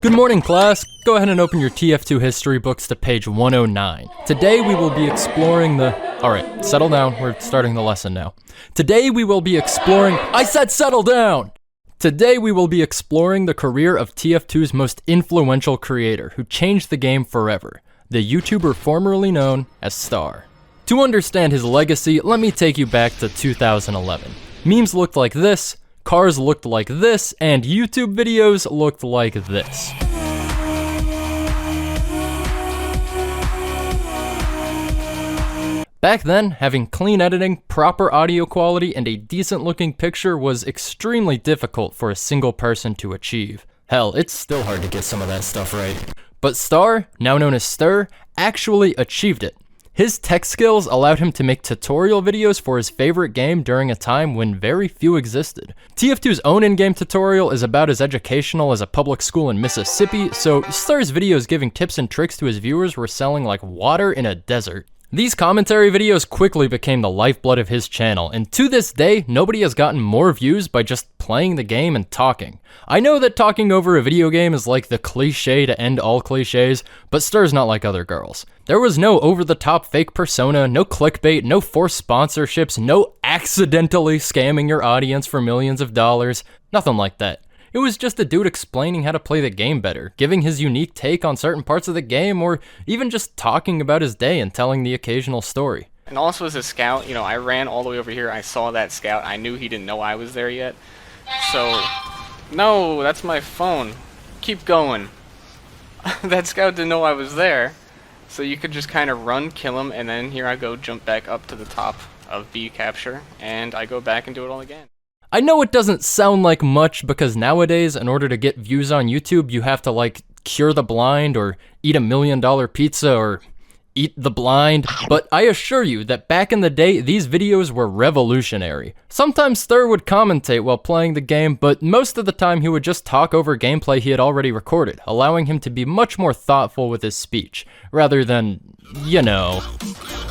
Good morning, class. Go ahead and open your TF2 history books to page 109. Today we will be exploring Alright, settle down. We're starting the lesson now. Today we will be exploring... I said settle down! Today we will be exploring the career of TF2's most influential creator, who changed the game forever. The YouTuber formerly known as Star. To understand his legacy, let me take you back to 2011. Memes looked like this, cars looked like this, and YouTube videos looked like this. Back then, having clean editing, proper audio quality, and a decent looking picture was extremely difficult for a single person to achieve. Hell, it's still hard to get some of that stuff right. But Star, now known as Stir, actually achieved it. His tech skills allowed him to make tutorial videos for his favorite game during a time when very few existed. TF2's own in-game tutorial is about as educational as a public school in Mississippi, so Star's videos giving tips and tricks to his viewers were selling like water in a desert. These commentary videos quickly became the lifeblood of his channel, and to this day, nobody has gotten more views by just playing the game and talking. I know that talking over a video game is like the cliche to end all cliches, but Stir's not like other girls. There was no over-the-top fake persona, no clickbait, no forced sponsorships, no accidentally scamming your audience for millions of dollars, nothing like that. It was just a dude explaining how to play the game better, giving his unique take on certain parts of the game, or even just talking about his day and telling the occasional story. And also as a scout, I ran all the way over here, I saw that scout, I knew he didn't know I was there yet. So, no, that's my phone. Keep going. That scout didn't know I was there. So you could just kind of run, kill him, and then here I go, jump back up to the top of B capture, and I go back and do it all again. I know it doesn't sound like much because nowadays, in order to get views on YouTube, you have to cure the blind or eat $1 million pizza or eat the blind, but I assure you that back in the day, these videos were revolutionary. Sometimes Stir would commentate while playing the game, but most of the time he would just talk over gameplay he had already recorded, allowing him to be much more thoughtful with his speech, rather than,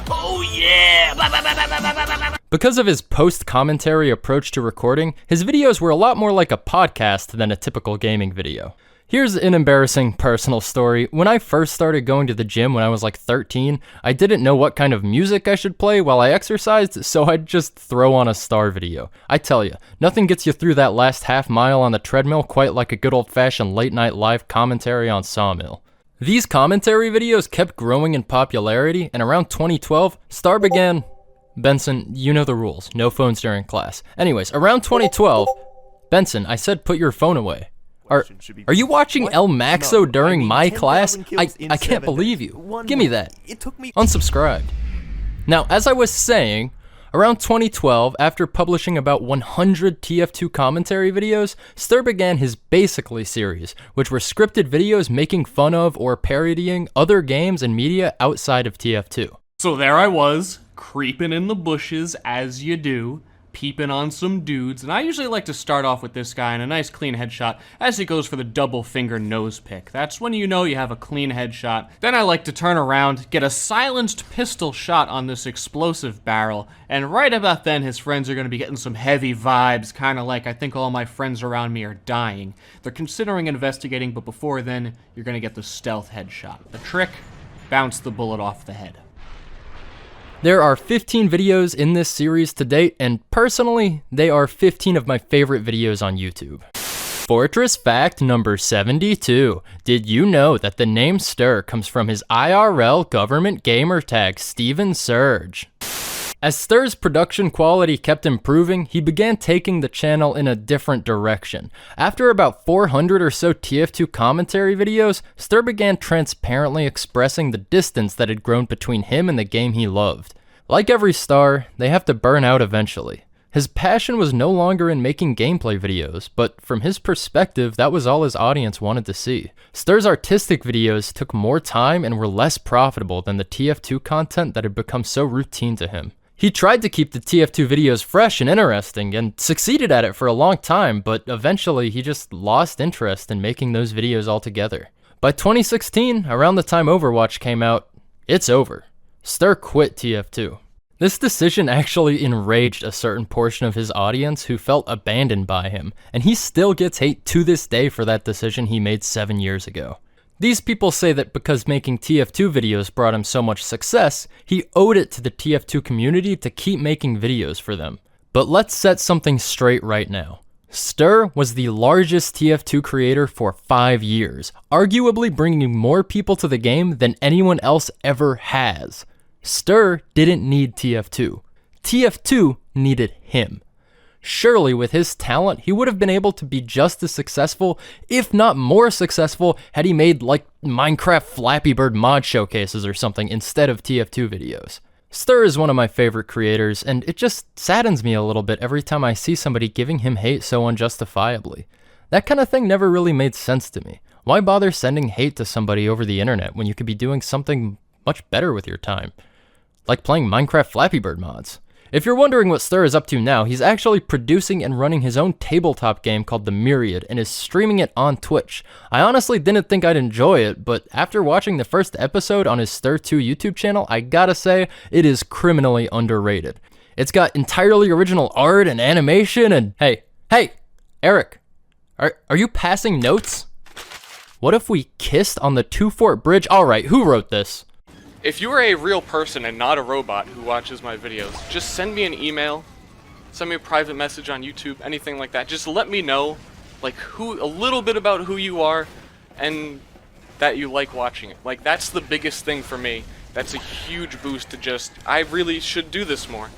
oh yeah! Because of his post-commentary approach to recording, his videos were a lot more like a podcast than a typical gaming video. Here's an embarrassing personal story. When I first started going to the gym when I was like 13, I didn't know what kind of music I should play while I exercised, so I'd just throw on a Star video. I tell you, nothing gets you through that last half mile on the treadmill quite like a good old-fashioned late-night live commentary on Sawmill. These commentary videos kept growing in popularity, and around 2012, Star began... Benson, you know the rules. No phones during class. Anyways, around 2012... Benson, I said put your phone away. Are you watching El Maxo during my class? I can't believe you. Give me that. Unsubscribed. Now, as I was saying, around 2012, after publishing about 100 TF2 commentary videos, Stir began his Basically series, which were scripted videos making fun of or parodying other games and media outside of TF2. So there I was, creeping in the bushes as you do, peeping on some dudes, and I usually like to start off with this guy in a nice clean headshot as he goes for the double finger nose pick. That's when you know you have a clean headshot. Then I like to turn around, get a silenced pistol shot on this explosive barrel, and right about then his friends are going to be getting some heavy vibes, kind of like I think all my friends around me are dying. They're considering investigating, but before then, you're going to get the stealth headshot. The trick, bounce the bullet off the head. There are 15 videos in this series to date, and personally, they are 15 of my favorite videos on YouTube. Fortress fact number 72. Did you know that the name Stir comes from his IRL government gamer tag, Steven Surge? As Stir's production quality kept improving, he began taking the channel in a different direction. After about 400 or so TF2 commentary videos, Stir began transparently expressing the distance that had grown between him and the game he loved. Like every star, they have to burn out eventually. His passion was no longer in making gameplay videos, but from his perspective, that was all his audience wanted to see. Stir's artistic videos took more time and were less profitable than the TF2 content that had become so routine to him. He tried to keep the TF2 videos fresh and interesting, and succeeded at it for a long time, but eventually he just lost interest in making those videos altogether. By 2016, around the time Overwatch came out, it's over. Stir quit TF2. This decision actually enraged a certain portion of his audience who felt abandoned by him, and he still gets hate to this day for that decision he made 7 years ago. These people say that because making TF2 videos brought him so much success, he owed it to the TF2 community to keep making videos for them. But let's set something straight right now. TF2ber was the largest TF2 creator for 5 years, arguably bringing more people to the game than anyone else ever has. TF2ber didn't need TF2. TF2 needed him. Surely with his talent, he would have been able to be just as successful, if not more successful, had he made like Minecraft Flappy Bird mod showcases or something instead of TF2 videos. TF2ber is one of my favorite creators, and it just saddens me a little bit every time I see somebody giving him hate so unjustifiably. That kind of thing never really made sense to me. Why bother sending hate to somebody over the internet when you could be doing something much better with your time? Like playing Minecraft Flappy Bird mods. If you're wondering what TF2ber is up to now, he's actually producing and running his own tabletop game called The Myriad and is streaming it on Twitch. I honestly didn't think I'd enjoy it, but after watching the first episode on his TF2 YouTube channel, I gotta say, it is criminally underrated. It's got entirely original art and animation and hey, Eric, are you passing notes? What if we kissed on the 2-Fort Bridge? Alright, who wrote this? If you are a real person and not a robot who watches my videos, just send me an email, send me a private message on YouTube, anything like that. Just let me know, like, a little bit about who you are and that you like watching it. Like, that's the biggest thing for me. That's a huge boost to just, I really should do this more.